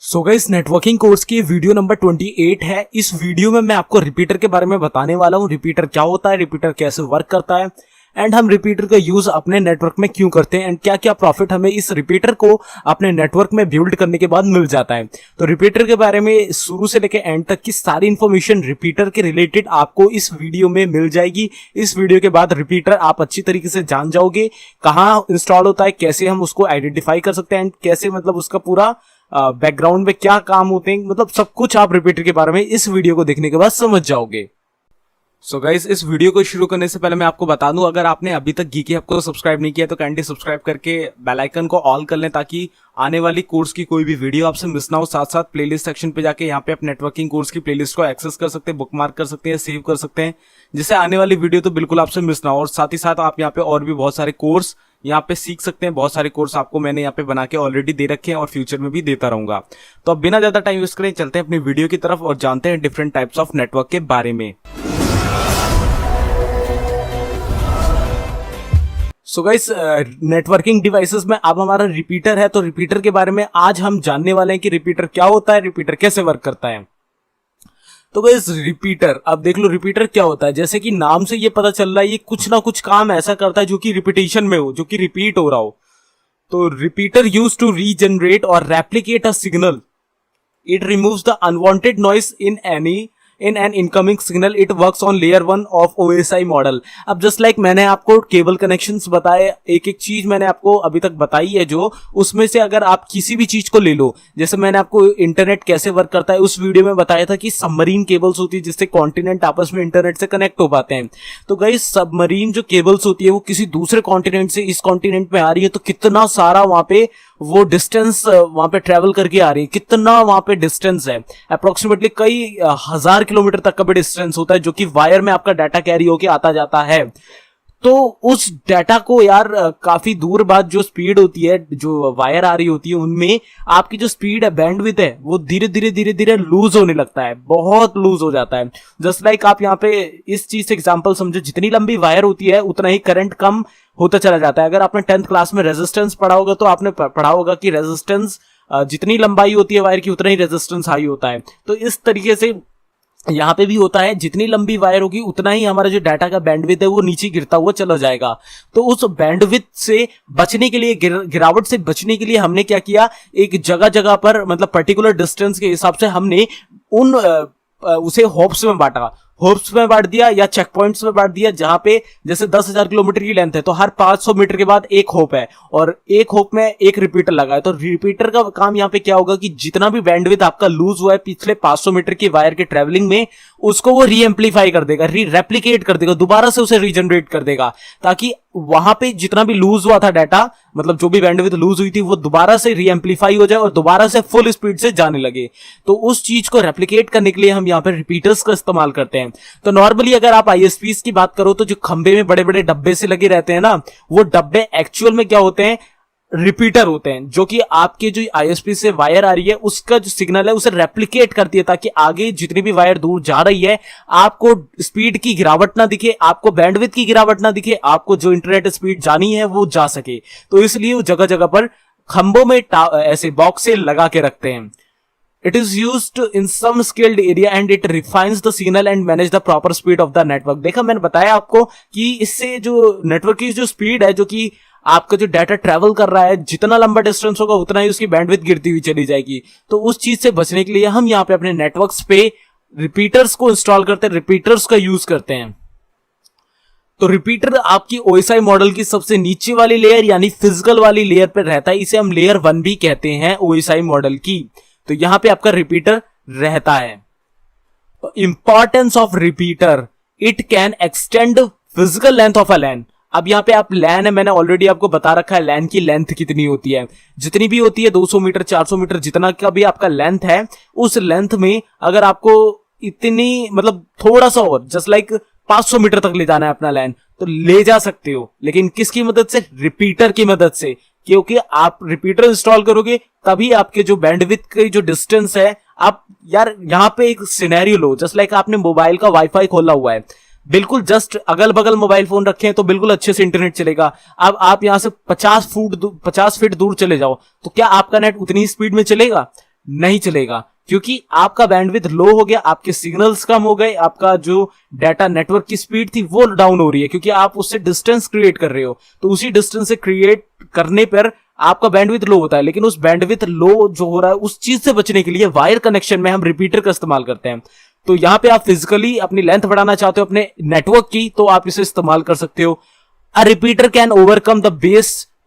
So guys, networking course की video number 28 है। इस वीडियो में मैं आपको रिपीटर के बारे में बताने वाला हूँ। रिपीटर क्या होता है, रिपीटर कैसे वर्क करता है एंड हम रिपीटर का यूज अपने नेटवर्क में क्यों करते हैं एंड क्या क्या प्रॉफिट हमें इस रिपीटर को अपने नेटवर्क में बिल्ड करने के बाद मिल जाता है। तो रिपीटर के बारे में शुरू से लेकर एंड तक की सारी इंफॉर्मेशन रिपीटर के रिलेटेड आपको इस वीडियो में मिल जाएगी। इस वीडियो के बाद रिपीटर आप अच्छी तरीके से जान जाओगे, कहाँ इंस्टॉल होता है, कैसे हम उसको आइडेंटिफाई कर सकते हैं एंड कैसे मतलब उसका पूरा बैकग्राउंड में क्या काम होते हैं, मतलब सब कुछ आप रिपीटर के बारे में इस वीडियो को देखने के बाद समझ जाओगे। सो गाइस, इस वीडियो को शुरू करने से पहले मैं आपको बता दूं, अगर आपने अभी तक गीकी हब को सब्सक्राइब नहीं किया तो काइंडली सब्सक्राइब करके बेल आइकन को ऑल कर लें ताकि आने वाली कोर्स की कोई भी वीडियो आपसे मिस ना हो। साथ साथ प्लेलिस्ट सेक्शन पे जाके यहाँ पे आप नेटवर्किंग कोर्स की प्लेलिस्ट को एक्सेस कर सकते हैं, बुकमार्क कर सकते हैं, सेव कर सकते हैं, जिससे आने वाली वीडियो तो बिल्कुल आपसे मिस ना हो। और साथ ही साथ आप यहाँ पे और भी बहुत सारे कोर्स यहाँ पे सीख सकते हैं। बहुत सारे कोर्स आपको मैंने यहाँ पे बना के ऑलरेडी दे रखे हैं और फ्यूचर में भी देता रहूंगा। तो अब बिना ज्यादा टाइम वेस्ट करें चलते हैं अपनी वीडियो की तरफ और जानते हैं डिफरेंट टाइप्स ऑफ नेटवर्क के बारे में। सो गाइस, नेटवर्किंग डिवाइसेस में अब हमारा रिपीटर है, तो रिपीटर के बारे में आज हम जानने वाले हैं कि रिपीटर क्या होता है, रिपीटर कैसे वर्क करता है। तो गाइस, रिपीटर अब देख लो, रिपीटर क्या होता है। जैसे कि नाम से ये पता चल रहा है, ये कुछ ना कुछ काम ऐसा करता है जो कि रिपीटेशन में हो, जो कि रिपीट हो रहा हो। तो रिपीटर यूज टू रीजनरेट और replicate a signal. It removes the unwanted noise in an incoming signal. It works on layer 1 of OSI model. अब जस्ट लाइक मैंने आपको केबल कनेक्शंस बताए, एक एक चीज मैंने आपको अभी तक बताई है, जो उसमें से अगर आप किसी भी चीज को ले लो, जैसे मैंने आपको इंटरनेट कैसे वर्क करता है उस वीडियो में बताया था कि सबमरीन केबल्स होती है जिससे कॉन्टिनेंट आपस में इंटरनेट से कनेक्ट हो पाते हैं। तो गाइस, सबमरीन जो केबल्स होती है वो किसी दूसरे कॉन्टिनेंट से इस कॉन्टिनेंट में आ रही है, तो कितना सारा वहां पे वो डिस्टेंस वहां पे ट्रेवल करके आ रही है, कितना वहां पे डिस्टेंस है, अप्रोक्सीमेटली कई हजार किलोमीटर तक का भी डिस्टेंस होता है, जो कि वायर में आपका डाटा कैरी होके आता जाता है। तो उस डाटा को यार काफी दूर बाद जो स्पीड होती है, जो वायर आ रही होती है, उनमें आपकी जो स्पीड है, बैंडविड्थ है, वो धीरे धीरे लूज होने लगता है, बहुत लूज हो जाता है। जस्ट लाइक आप यहाँ पे इस चीज से एग्जांपल समझो, जितनी लंबी वायर होती है उतना ही करंट कम होता चला जाता है। अगर आपने 10th क्लास में रेजिस्टेंस पढ़ा होगा तो आपने पढ़ा होगा कि रेजिस्टेंस जितनी लंबाई होती है वायर की उतना ही रेजिस्टेंस हाई होता है। तो इस तरीके से यहाँ पे भी होता है, जितनी लंबी वायर होगी उतना ही हमारा जो डाटा का बैंडविड्थ है वो नीचे गिरता हुआ चला जाएगा। तो उस बैंडविड्थ से बचने के लिए, गिरावट से बचने के लिए हमने क्या किया, एक जगह जगह पर मतलब पर्टिकुलर डिस्टेंस के हिसाब से हमने उसे हॉप्स में बांटा, होप्स में बांट दिया या चेक पॉइंट्स में बांट दिया। जहां पे जैसे 10,000 किलोमीटर की लेंथ है तो हर 500 मीटर के बाद एक होप है और एक होप में एक रिपीटर लगा है। तो रिपीटर का काम यहाँ पे क्या होगा कि जितना भी बैंडविड्थ आपका लूज हुआ है पिछले 500 मीटर की वायर के ट्रेवलिंग में, उसको वो रीएम्प्लीफाई कर देगा, रेप्लिकेट कर देगा, दोबारा से उसे रीजनरेट कर देगा, ताकि वहां पे जितना भी लूज हुआ था डाटा, मतलब जो भी बैंडविड्थ लूज हुई थी, वो दोबारा से रीएम्प्लीफाई हो जाए और दोबारा से फुल स्पीड से जाने लगे। तो उस चीज को रेप्लिकेट करने के लिए हम यहाँ पे रिपीटर्स का इस्तेमाल करते हैं। तो नॉर्मली अगर आप ISPs की बात करो तो जो खंबे में बड़े बड़े डब्बे से लगे रहते हैं ना, वो डब्बे एक्चुअल में क्या होते हैं, रिपीटर होते हैं, जो कि आपके जो ISP से वायर आ रही है उसका जो सिग्नल है उसे रेप्लिकेट करती है, ताकि आगे जितनी भी वायर दूर जा रही है आपको स्पीड की गिरावट ना दिखे, आपको बैंडविड्थ की गिरावट ना दिखे, आपको जो इंटरनेट स्पीड जानी है वो जा सके। तो इसलिए वो जगह जगह पर खंभों में ऐसे बॉक्स से लगा के रखते हैं। It is used in some skilled area and it refines the signal and manage the proper speed of the network। देखा, मैंने बताया आपको कि इससे जो नेटवर्क की जो स्पीड है, जो कि आपका जो डाटा ट्रैवल कर रहा है, जितना लंबा डिस्टेंस होगा उतना ही उसकी बैंडविड्थ गिरती हुई चली जाएगी। तो उस चीज से बचने के लिए हम यहाँ पे अपने नेटवर्क्स पे रिपीटर्स को इंस्टॉल करते हैं, रिपीटर्स का यूज करते हैं। तो रिपीटर आपकी OSI मॉडल की सबसे नीचे वाली लेयर यानी फिजिकल वाली लेयर पर रहता है, इसे हम लेयर 1 भी कहते हैं OSI मॉडल की। तो यहां पे आपका रिपीटर रहता है। Importance of repeater, it can extend physical length of a LAN. अब यहाँ पे आप लैन है, मैंने ऑलरेडी आपको बता रखा है लैन की लेंथ कितनी होती है, जितनी भी होती है 200 मीटर 400 मीटर जितना का भी आपका लेंथ है, उस लेंथ में अगर आपको इतनी मतलब थोड़ा सा और जस्ट लाइक 500 मीटर तक ले जाना है अपना लैन, तो ले जा सकते हो, लेकिन किसकी मदद से, रिपीटर की मदद से। क्योंकि आप रिपीटर इंस्टॉल करोगे तभी आपके जो बैंडविड्थ की जो डिस्टेंस है, आप यार यहाँ पे एक सिनेरियो लो, जस्ट लाइक आपने मोबाइल का वाईफाई खोला हुआ है, बिल्कुल जस्ट अगल बगल मोबाइल फोन रखे हैं तो बिल्कुल अच्छे से इंटरनेट चलेगा। अब आप यहां से 50 फीट दूर चले जाओ तो क्या आपका नेट उतनी स्पीड में चलेगा? नहीं चलेगा, क्योंकि आपका बैंडविड्थ लो हो गया, आपके सिग्नल्स कम हो गए, आपका जो डाटा नेटवर्क की स्पीड थी वो डाउन हो रही है, क्योंकि आप उससे डिस्टेंस क्रिएट कर रहे हो। तो उसी डिस्टेंस से क्रिएट करने पर आपका बैंडविड्थ लो होता है। लेकिन उस बैंडविड्थ लो जो हो रहा है उस चीज से बचने के लिए वायर कनेक्शन में हम रिपीटर का इस्तेमाल करते हैं। तो यहां पे आप फिजिकली अपनी लेंथ बढ़ाना चाहते हो अपने नेटवर्क की, तो आप इसे इस्तेमाल कर सकते हो। अ repeater can overcome the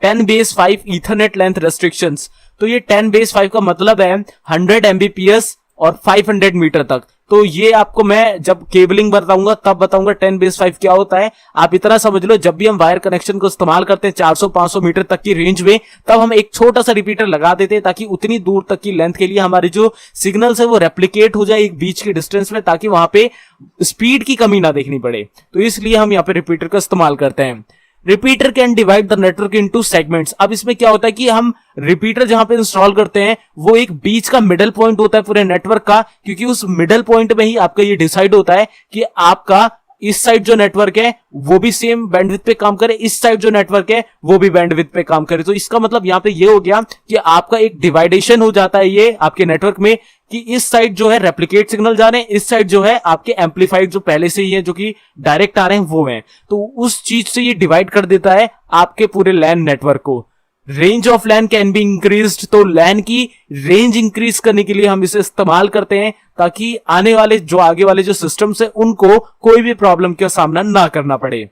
10 base 5 Ethernet length restrictions. तो ये 10 बेस 5 का मतलब है 100 एमबीपीएस और 500 मीटर तक। तो ये आपको मैं जब केबलिंग बताऊंगा तब बताऊंगा 10 बेस 5 क्या होता है। आप इतना समझ लो, जब भी हम वायर कनेक्शन को इस्तेमाल करते हैं 400-500 मीटर तक की रेंज में, तब हम एक छोटा सा रिपीटर लगा देते हैं, ताकि उतनी दूर तक की लेंथ के लिए हमारे जो सिग्नल्स है वो रेप्लिकेट हो जाए एक बीच की डिस्टेंस में, ताकि वहां पे स्पीड की कमी ना देखनी पड़े। तो इसलिए हम यहाँ पे रिपीटर का इस्तेमाल करते हैं। Repeater can divide the network into segments. अब इसमें क्या होता है कि हम रिपीटर जहां पे इंस्टॉल करते हैं वो एक बीच का मिडल पॉइंट होता है पूरे नेटवर्क का, क्योंकि उस मिडल पॉइंट में ही आपका ये डिसाइड होता है कि आपका इस साइड जो नेटवर्क है वो भी सेम बैंडविड्थ पे काम करे, इस साइड जो नेटवर्क है वो भी बैंडविड्थ पे काम करे। तो इसका मतलब यहां पे ये हो गया कि आपका एक डिवाइडेशन हो जाता है ये आपके नेटवर्क में, कि इस साइड जो है रेप्लिकेट सिग्नल जा रहे हैं, इस साइड जो है आपके एम्पलीफाइड जो पहले से ही है जो कि डायरेक्ट आ रहे हैं वो हैं। तो उस चीज से ये डिवाइड कर देता है आपके पूरे लैन नेटवर्क को। Range of LAN can be increased. तो लैन की रेंज इंक्रीज करने के लिए हम इसे इस्तेमाल करते हैं, ताकि आने वाले जो आगे वाले जो सिस्टम्स है उनको कोई भी प्रॉब्लम का सामना ना करना पड़े।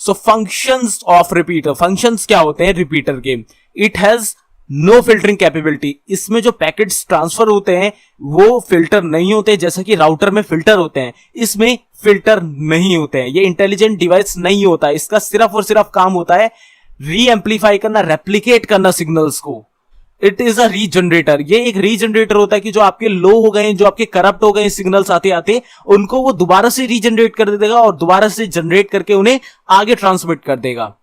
So functions of repeater. Functions क्या होते हैं रिपीटर के? It has no filtering capability. इसमें जो पैकेट्स ट्रांसफर होते हैं वो फिल्टर नहीं होते, जैसा कि राउटर में फिल्टर होते हैं, इसमें फिल्टर नहीं होते हैं। ये इंटेलिजेंट डिवाइस नहीं होता है, इसका सिर्फ और सिर्फ काम होता है री एम्पलीफाई करना, रेप्लिकेट करना सिग्नल्स को। It is a regenerator. ये एक रीजनरेटर होता है कि जो आपके लो हो गए, जो आपके करप्ट हो गए सिग्नल्स आते आते, उनको वो दोबारा से रीजनरेट कर देगा और दोबारा से जनरेट करके उन्हें आगे ट्रांसमिट कर देगा।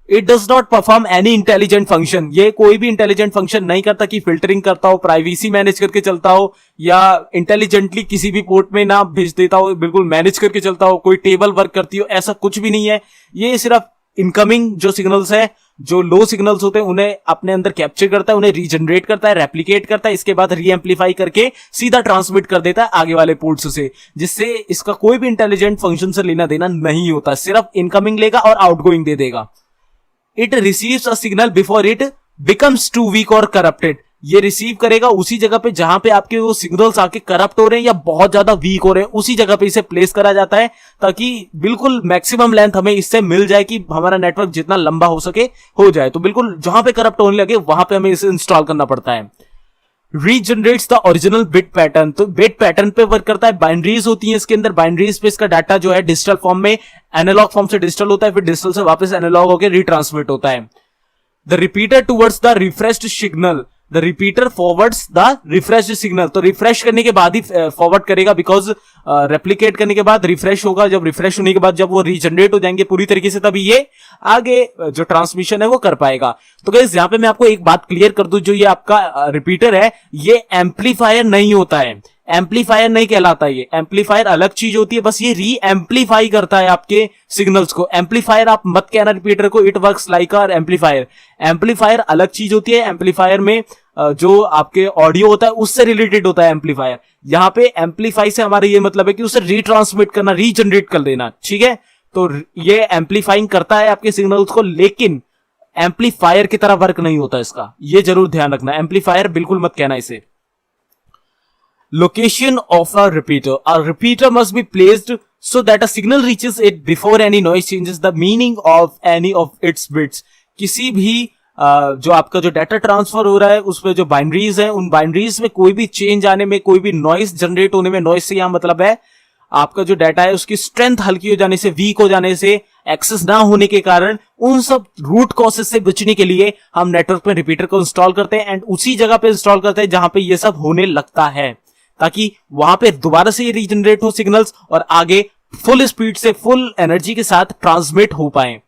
It does not perform any intelligent function. ये कोई भी इंटेलिजेंट फंक्शन नहीं करता कि फिल्टरिंग करता हो, प्राइवेसी मैनेज करके चलता हो, या इंटेलिजेंटली किसी भी पोर्ट में ना भेज देता हो, बिल्कुल मैनेज करके चलता हो, कोई टेबल वर्क करती हो, ऐसा कुछ भी नहीं है। ये सिर्फ इनकमिंग जो सिग्नल्स है, जो लो सिग्नल्स होते हैं, उन्हें अपने अंदर कैप्चर करता है, उन्हें रीजनरेट करता है, रेप्लिकेट करता है, इसके बाद री एम्पलीफाई करके सीधा ट्रांसमिट कर देता है आगे वाले पोर्ट्स से, जिससे इसका कोई भी इंटेलिजेंट फंक्शन से लेना देना नहीं होता, सिर्फ इनकमिंग लेगा और आउटगोइंग दे देगा। It receives a signal before it becomes too weak और करप्टेड। ये रिसीव करेगा उसी जगह पे जहां पे आपके वो सिग्नल्स आके करप्ट हो रहे हैं या बहुत ज्यादा वीक हो रहे हैं, उसी जगह पे इसे प्लेस करा जाता है, ताकि बिल्कुल मैक्सिमम लेंथ हमें इससे मिल जाए कि हमारा नेटवर्क जितना लंबा हो सके हो जाए। तो बिल्कुल जहां पे करप्ट होने लगे वहां पे हमें इसे इंस्टॉल करना पड़ता है। Regenerates the original bit pattern. तो बिट पैटर्न पे वर्क करता है। बाइनरीज होती है इसके अंदर, बाइनरीज पे इसका डाटा जो है डिजिटल फॉर्म में एनालॉग फॉर्म से डिजिटल होता है, फिर डिजिटल से वापस एनालॉग होकर रिट्रांसमिट होता है। The repeater towards the refreshed signal. The repeater forwards the refreshed signal. तो रिफ्रेश करने के बाद ही फॉरवर्ड करेगा, बिकॉज रेप्लिकेट करने के बाद रिफ्रेश होगा। जब रिफ्रेश होने के बाद जब वो रीजनरेट हो जाएंगे पूरी तरीके से, तभी ये आगे जो ट्रांसमिशन है वो कर पाएगा। तो गाइस यहाँ पे मैं आपको एक बात क्लियर कर दूं, जो ये आपका रिपीटर है ये एम्पलीफायर नहीं होता है, एम्पलीफायर नहीं कहलाता। ये एम्पलीफायर अलग चीज होती है, बस ये री एम्पलीफाई करता है आपके सिग्नल्स को। एम्पलीफायर आप मत कहना रिपीटर को, it works like a amplifier. Amplifier अलग चीज होती है। एम्पलीफायर में जो आपके ऑडियो होता है उससे रिलेटेड होता है एम्पलीफायर। यहाँ पे एम्पलीफाई से हमारा ये मतलब है कि उसे रीट्रांसमिट करना, रीजनरेट कर देना, ठीक है। तो ये एम्पलीफाइंग करता है आपके सिग्नल्स को, लेकिन एम्पलीफायर की तरह वर्क नहीं होता इसका, ये जरूर ध्यान रखना। एम्पलीफायर बिल्कुल मत कहना इसे। Location of a repeater. A repeater must be placed so that a signal reaches it before any noise changes the meaning of any of its bits. किसी भी जो आपका जो डाटा ट्रांसफर हो रहा है उसमें जो बाइनरीज है, उन बाइनरीज में कोई भी चेंज आने में, कोई भी नॉइस जनरेट होने में, नॉइस से यहां मतलब है आपका जो डाटा है उसकी स्ट्रेंथ हल्की हो जाने से, वीक हो जाने से, एक्सेस ना होने के कारण, उन सब रूट कॉसेस से बचने के लिए हम नेटवर्क में रिपीटर को इंस्टॉल करते हैं, एंड उसी जगह पे इंस्टॉल करते हैं जहां पे ये सब होने लगता है, ताकि वहां पे दोबारा से ये रीजनरेट हो सिग्नल्स और आगे फुल स्पीड से, फुल एनर्जी के साथ ट्रांसमिट हो पाए।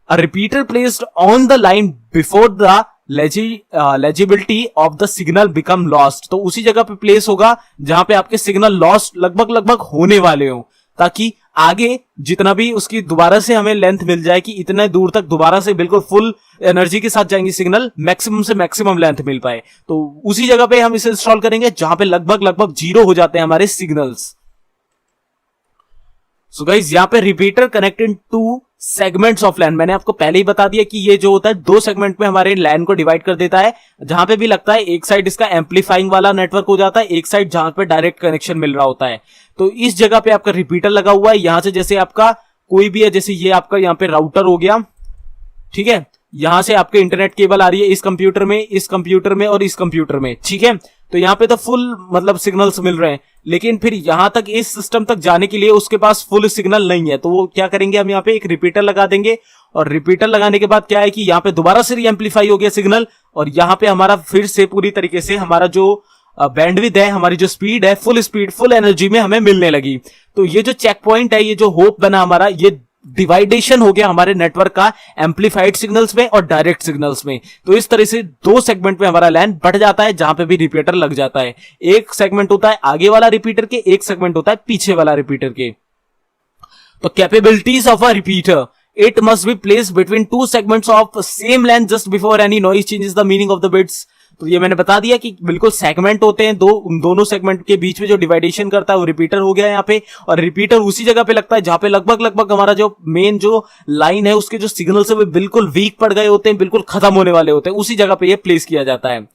A repeater placed on the line before the legibility of the signal become lost. तो उसी जगह पे प्लेस होगा जहां पे आपके सिग्नल लॉस्ट लगभग होने वाले हो, ताकि आगे जितना भी उसकी दोबारा से हमें लेंथ मिल जाए कि इतने दूर तक दोबारा से बिल्कुल फुल एनर्जी के साथ जाएंगे सिग्नल, मैक्सिमम से मैक्सिमम लेंथ मिल पाए, तो उसी जगह पे हम इसे इंस्टॉल करेंगे जहां पे लगभग जीरो हो जाते हैं हमारे सिग्नल्स। सो गाइस यहां पे repeater connected two segments of LAN, मैंने आपको पहले ही बता दिया कि ये जो होता है दो सेगमेंट में हमारे लैन को डिवाइड कर देता है, जहां पे भी लगता है एक साइड इसका एम्पलीफाइंग वाला नेटवर्क हो जाता है, एक साइड जहां पे डायरेक्ट कनेक्शन मिल रहा होता है। तो इस जगह पे आपका रिपीटर लगा हुआ है, यहां से जैसे आपका कोई भी है, जैसे ये आपका यहां पे राउटर हो गया, ठीक है, यहां से आपके इंटरनेट केबल आ रही है इस कंप्यूटर में, इस कंप्यूटर में और इस कंप्यूटर में, ठीक है, तो यहां पे तो फुल मतलब सिग्नल्स मिल रहे हैं, लेकिन फिर यहां तक इस सिस्टम तक जाने के लिए उसके पास फुल सिग्नल नहीं है, तो वो क्या करेंगे, हम यहां पे एक रिपीटर लगा देंगे, और रिपीटर लगाने के बाद क्या है कि यहां पे दोबारा से रीएम्प्लीफाई हो गया सिग्नल, और यहां पे हमारा फिर से पूरी तरीके से हमारा जो बैंडविड्थ है, हमारी जो स्पीड है, फुल स्पीड फुल एनर्जी में हमें मिलने लगी। तो ये जो चेक पॉइंट है, ये जो होप बना हमारा, ये डिवाइडेशन हो गया हमारे नेटवर्क का एम्पलीफाइड सिग्नल्स में और डायरेक्ट सिग्नल्स में। तो इस तरह से दो सेगमेंट में हमारा लैन बढ़ जाता है जहां पे भी रिपीटर लग जाता है। एक सेगमेंट होता है आगे वाला रिपीटर के, एक सेगमेंट होता है पीछे वाला रिपीटर के। तो capabilities of a repeater, it must be placed between two segments of same LAN just before any noise changes the meaning of the bits. तो ये मैंने बता दिया कि बिल्कुल सेगमेंट होते हैं दो, दोनों सेगमेंट के बीच में जो डिवाइडेशन करता है वो रिपीटर हो गया यहाँ पे, और रिपीटर उसी जगह पे लगता है जहां पे लगभग हमारा जो मेन जो लाइन है उसके जो सिग्नल्स है वो बिल्कुल वीक पड़ गए होते हैं, बिल्कुल खत्म होने वाले होते हैं, उसी जगह पे ये प्लेस किया जाता है।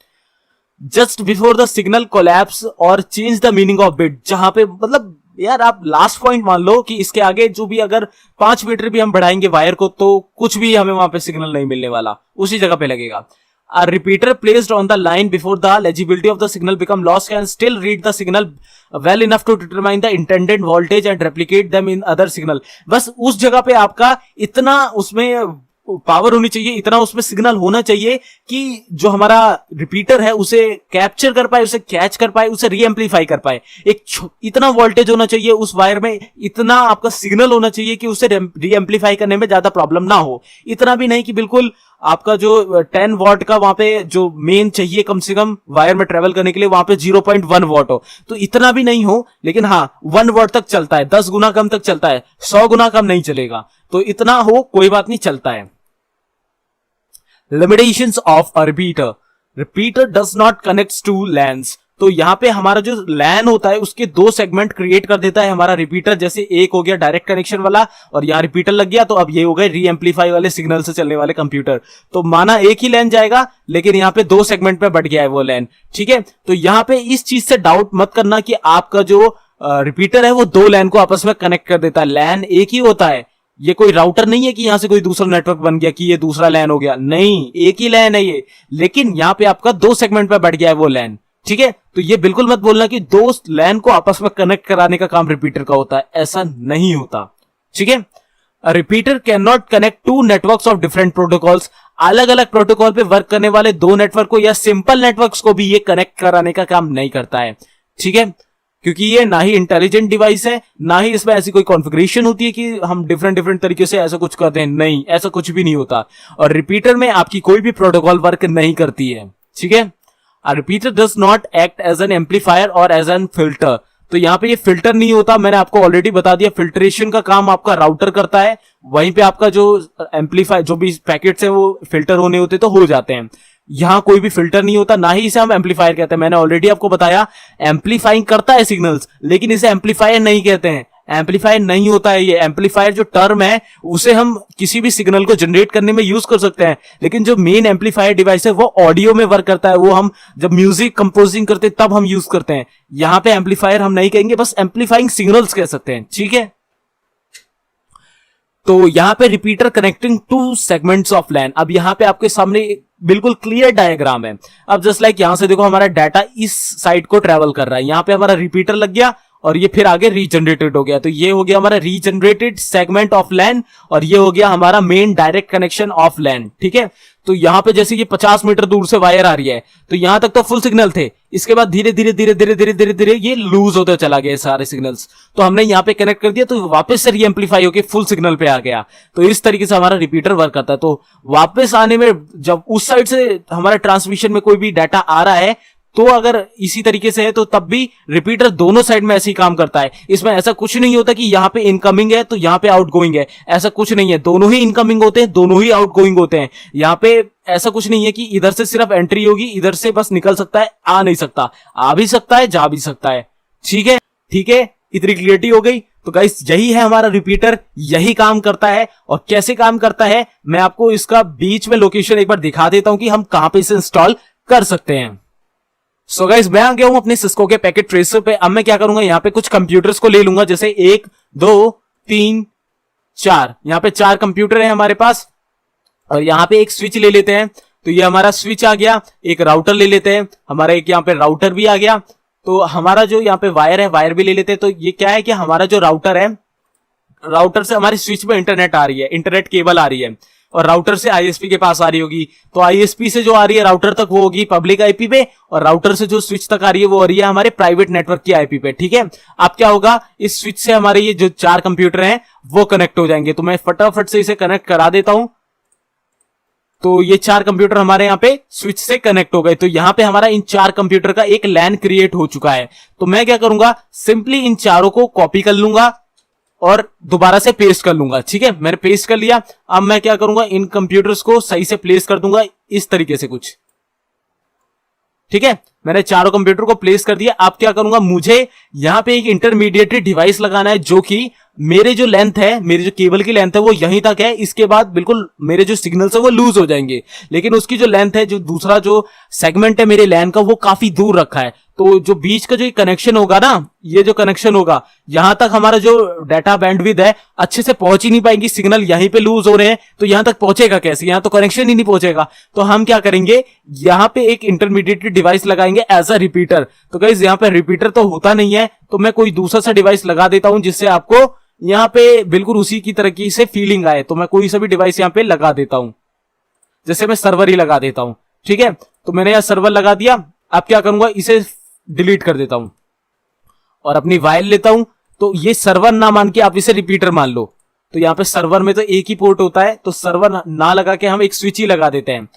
Just before the signal collapse और change the meaning of bit, जहां पे मतलब यार आप लास्ट पॉइंट मान लो कि इसके आगे जो भी अगर 5 मीटर भी हम बढ़ाएंगे वायर को तो कुछ भी हमें वहां पे सिग्नल नहीं मिलने वाला, उसी जगह पे लगेगा। A repeater placed on the line before the legibility of the signal become lost can still read the signal well enough to determine the intended voltage and replicate them in other signal। बस उस जगह पे आपका इतना उसमें power होनी चाहिए, इतना उसमें सिग्नल होना चाहिए कि जो हमारा रिपीटर है उसे कैप्चर कर पाए, उसे कैच कर पाए, उसे रीएम्प्लीफाई कर पाए। एक इतना वोल्टेज होना चाहिए उस वायर में, इतना आपका सिग्नल होना चाहिए कि उसे रीएम्प्लीफाई करने में ज्यादा प्रॉब्लम ना हो। इतना भी नहीं कि बिल्कुल आपका जो 10 वॉट का वहां पे जो मेन चाहिए कम से कम वायर में ट्रेवल करने के लिए वहां पे 0.1 वॉट हो, तो इतना भी नहीं हो, लेकिन हाँ 1 वॉट तक चलता है, 10 गुना कम तक चलता है, 100 गुना कम नहीं चलेगा, तो इतना हो कोई बात नहीं, चलता है। Limitations of a repeater, repeater does not connect to LANs. तो यहां पे हमारा जो लैन होता है उसके दो सेगमेंट क्रिएट कर देता है हमारा रिपीटर, जैसे एक हो गया डायरेक्ट कनेक्शन वाला और यहां रिपीटर लग गया, तो अब ये हो गए रीएम्प्लीफाई वाले सिग्नल से चलने वाले कंप्यूटर। तो माना एक ही लैन जाएगा लेकिन यहां पे दो सेगमेंट में बढ़ गया है वो लैन, ठीक है। तो यहां पे इस चीज से डाउट मत करना कि आपका जो रिपीटर है वो दो लैन को आपस में कनेक्ट कर देता है, लैन एक ही होता है। ये कोई राउटर नहीं है कि यहां से कोई दूसरा नेटवर्क बन गया कि ये दूसरा लैन हो गया, नहीं, एक ही लैन है ये, लेकिन यहां पे आपका दो सेगमेंट में बढ़ गया है वो लैन, ठीक है। तो ये बिल्कुल मत बोलना कि दो लैन को आपस में कनेक्ट कराने का काम रिपीटर का होता है, ऐसा नहीं होता, ठीक है। Repeater can not connect to networks of different protocols, अलग अलग प्रोटोकॉल पे वर्क करने वाले दो नेटवर्क को या सिंपल नेटवर्क्स को भी ये कनेक्ट कराने का काम नहीं करता है, ठीक है, क्योंकि ये ना ही इंटेलिजेंट डिवाइस है, ना ही इसमें ऐसी कोई कॉन्फ़िगरेशन होती है कि हम डिफरेंट तरीके से ऐसा कुछ कर दें, नहीं, ऐसा कुछ भी नहीं होता। और रिपीटर में आपकी कोई भी प्रोटोकॉल वर्क नहीं करती है, ठीक है। A repeater does not act as an amplifier or as an filter। तो यहां पे ये फिल्टर नहीं होता, मैंने आपको ऑलरेडी बता दिया, फिल्ट्रेशन का काम आपका राउटर करता है, वहीं पे आपका जो एम्पलीफायर जो भी पैकेट्स हैं वो फिल्टर होने होते तो हो जाते हैं। यहां कोई भी फिल्टर नहीं होता, ना ही इसे हम एम्पलीफायर कहते हैं। मैंने ऑलरेडी आपको बताया एम्पलीफाइंग करता है सिग्नल्स, लेकिन इसे एम्पलीफायर नहीं कहते हैं, एम्पलीफायर नहीं होता है ये। एम्पलीफायर जो टर्म है उसे हम किसी भी सिग्नल को जनरेट करने में यूज कर सकते हैं, लेकिन जो मेन एम्पलीफायर डिवाइस है वो ऑडियो में वर्क करता है, वो हम जब म्यूजिक कंपोजिंग करते हैं तब हम यूज करते हैं। यहां पे एम्पलीफायर हम नहीं कहेंगे, बस एम्पलीफाइंग सिग्नल्स कह सकते हैं, ठीक है। तो यहां पे repeater connecting two segments of LAN, अब यहां पे आपके सामने बिल्कुल क्लियर डायग्राम है। अब जस्ट लाइक यहां से देखो हमारा डाटा इस साइड को ट्रेवल कर रहा है, यहां पे हमारा रिपीटर लग गया और ये फिर आगे रीजनरेटेड हो गया, तो ये हो गया हमारा रीजनरेटेड सेगमेंट ऑफ लैन और ये हो गया हमारा मेन डायरेक्ट कनेक्शन ऑफ लैन, ठीक है। तो यहां पे जैसे ये 50 मीटर दूर से वायर आ रही है तो यहां तक तो फुल सिग्नल थे, इसके बाद धीरे धीरे ये लूज होते चला गया सारे सिग्नल्स, तो हमने यहां पे कनेक्ट कर दिया तो वापस से रीएम्प्लीफाई होकर फुल सिग्नल पे आ गया। तो इस तरीके से हमारा रिपीटर वर्क करता है। तो वापस आने में जब उस साइड से हमारा ट्रांसमिशन में कोई भी डाटा आ रहा है तो अगर इसी तरीके से है तो तब भी रिपीटर दोनों साइड में ऐसे ही काम करता है। इसमें ऐसा कुछ नहीं होता कि यहां पे इनकमिंग है तो यहां पे आउटगोइंग है, ऐसा कुछ नहीं है। दोनों ही इनकमिंग होते हैं, दोनों ही आउटगोइंग होते हैं। यहां पे ऐसा कुछ नहीं है कि इधर से सिर्फ एंट्री होगी, इधर से बस निकल सकता है, आ नहीं सकता, आ भी सकता है, जा भी सकता है। ठीक है, ठीक है, इतनी क्लियरिटी हो गई। तो गाइस यही है हमारा रिपीटर, यही काम करता है। और कैसे काम करता है मैं आपको इसका बीच में लोकेशन एक बार दिखा देता हूं कि हम कहां पे इसे इंस्टॉल कर सकते हैं। सो गाइस मैं आ गया हूं अपने सिस्को के पैकेट ट्रेसर पे। अब मैं क्या करूंगा, यहां पे कुछ कंप्यूटर्स को ले लूंगा, जैसे 1 2 3 4। यहां पे 4 कंप्यूटर है हमारे पास, और यहां पे एक स्विच ले लेते हैं। तो ये हमारा स्विच आ गया। एक राउटर ले लेते हैं, हमारा एक यहाँ पे राउटर भी आ गया। तो हमारा जो यहाँ पे वायर है, वायर भी ले लेते हैं। तो ये क्या है कि हमारा जो राउटर है, राउटर से हमारे स्विच में इंटरनेट आ रही है, इंटरनेट केबल आ रही है, और राउटर से आईएसपी के पास आ रही होगी। तो आईएसपी से जो आ रही है राउटर तक वो होगी पब्लिक आईपी पे, और राउटर से जो स्विच तक आ रही है वो आ रही है हमारे प्राइवेट नेटवर्क की आईपी पे। ठीक है, अब क्या होगा, इस स्विच से हमारे ये जो 4 कंप्यूटर हैं वो कनेक्ट हो जाएंगे। तो मैं फटाफट से इसे कनेक्ट करा देता हूं। तो ये 4 कंप्यूटर हमारे यहाँ पे स्विच से कनेक्ट हो गए। तो यहाँ पे हमारा इन 4 कंप्यूटर का एक लैन क्रिएट हो चुका है। तो मैं क्या करूंगा, सिंपली इन चारों को कॉपी कर लूंगा और दोबारा से पेस्ट कर लूंगा। ठीक है, मैंने पेस्ट कर लिया। अब मैं क्या करूंगा, इन कंप्यूटर्स को सही से प्लेस कर दूंगा इस तरीके से कुछ। ठीक है, मैंने चारों कंप्यूटर को प्लेस कर दिया। अब क्या करूंगा, मुझे यहां पे एक इंटरमीडिएट डिवाइस लगाना है, जो कि मेरे जो लेंथ है, मेरे जो केबल की लेंथ है वो यहीं तक है। इसके बाद बिल्कुल मेरे जो सिग्नल्स है वो लूज हो जाएंगे, लेकिन उसकी जो लेंथ है, जो दूसरा जो सेगमेंट है मेरे लैन का, वो काफी दूर रखा है। तो जो बीच का जो कनेक्शन होगा ना, ये जो कनेक्शन होगा, यहां तक हमारा जो डाटा बैंडविड्थ है अच्छे से पहुंच ही नहीं पाएंगी। सिग्नल यहीं पे लूज हो रहे हैं, तो यहां तक पहुंचेगा कैसे, यहां तो कनेक्शन ही नहीं पहुंचेगा। तो हम क्या करेंगे, यहां पे एक इंटरमीडिएट डिवाइस लगाएंगे एज अ रिपीटर। तो गाइस यहां पे रिपीटर तो होता नहीं है, तो मैं कोई दूसरा सा डिवाइस लगा देता हूं जिससे आपको यहां पे बिल्कुल उसी की तरह की से फीलिंग आए। तो मैं कोई सा भी डिवाइस यहां पे लगा देता हूं, जैसे मैं सर्वर ही लगा देता हूं। ठीक है, तो मैंने यहां सर्वर लगा दिया। अब क्या करूंगा, इसे डिलीट कर देता हूं और अपनी वायर लेता हूं। तो ये सर्वर ना मान के आप इसे रिपीटर मान लो। तो यहां पे सर्वर में तो एक ही पोर्ट होता है, तो सर्वर ना लगा के हम एक स्विच ही लगा देते हैं।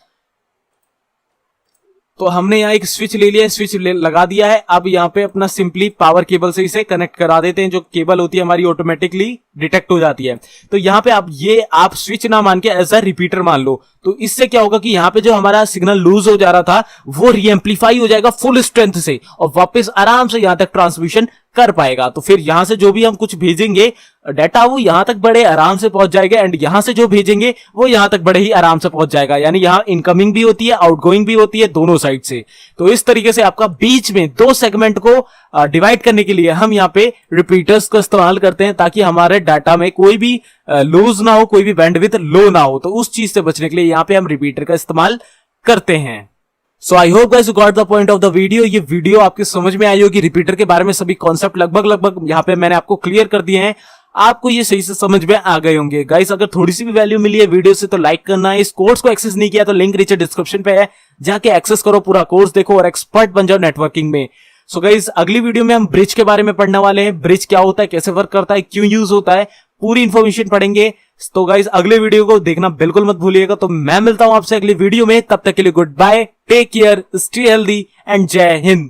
तो हमने यहाँ एक स्विच ले लिया, स्विच लगा दिया है। अब यहाँ पे अपना सिंपली पावर केबल से इसे कनेक्ट करा देते हैं। जो केबल होती है हमारी ऑटोमेटिकली डिटेक्ट हो जाती है। तो यहाँ पे आप स्विच ना मान के एज अ रिपीटर मान लो। तो इससे क्या होगा कि यहाँ पे जो हमारा सिग्नल लूज हो जा रहा था वो रीएम्प्लीफाई हो जाएगा फुल स्ट्रेंथ से, और वापस आराम से यहाँ तक ट्रांसमिशन कर पाएगा। तो फिर यहां से जो भी हम कुछ भेजेंगे डाटा, वो यहां तक बड़े आराम से पहुंच जाएगा, एंड यहां से जो भेजेंगे वो यहां तक बड़े ही आराम से पहुंच जाएगा। यानी यहां इनकमिंग भी होती है, आउटगोइंग भी होती है, दोनों साइड से। तो इस तरीके से आपका बीच में 2 सेगमेंट को डिवाइड करने के लिए हम यहाँ पे रिपीटर्स का इस्तेमाल करते हैं, ताकि हमारे डाटा में कोई भी लूज ना हो, कोई भी बैंडविड्थ लो ना हो। तो उस चीज से बचने के लिए यहाँ पे हम रिपीटर का इस्तेमाल करते हैं। So I hope guys you got the point of the video. ये वीडियो आपकी समझ में आई होगी। रिपीटर के बारे में सभी कॉन्सेप्ट लगभग यहाँ पे मैंने आपको क्लियर कर दिए हैं। आपको ये सही से समझ में आ गए होंगे। गाइस अगर थोड़ी सी भी वैल्यू मिली है वीडियो से तो लाइक करना है। इस कोर्स को एक्सेस नहीं किया तो लिंक नीचे डिस्क्रिप्शन पे है, जाके एक्सेस करो, पूरा कोर्स देखो और एक्सपर्ट बन जाओ नेटवर्किंग में। सो गाइस अगली वीडियो में हम ब्रिज के बारे में पढ़ने वाले हैं। ब्रिज क्या होता है, कैसे वर्क करता है, क्यों यूज होता है, पूरी इंफॉर्मेशन पढ़ेंगे। तो गाइस अगले वीडियो को देखना बिल्कुल मत भूलिएगा। तो मैं मिलता हूं आपसे अगली वीडियो में, तब तक के लिए goodbye, take care, stay healthy and जय हिंद।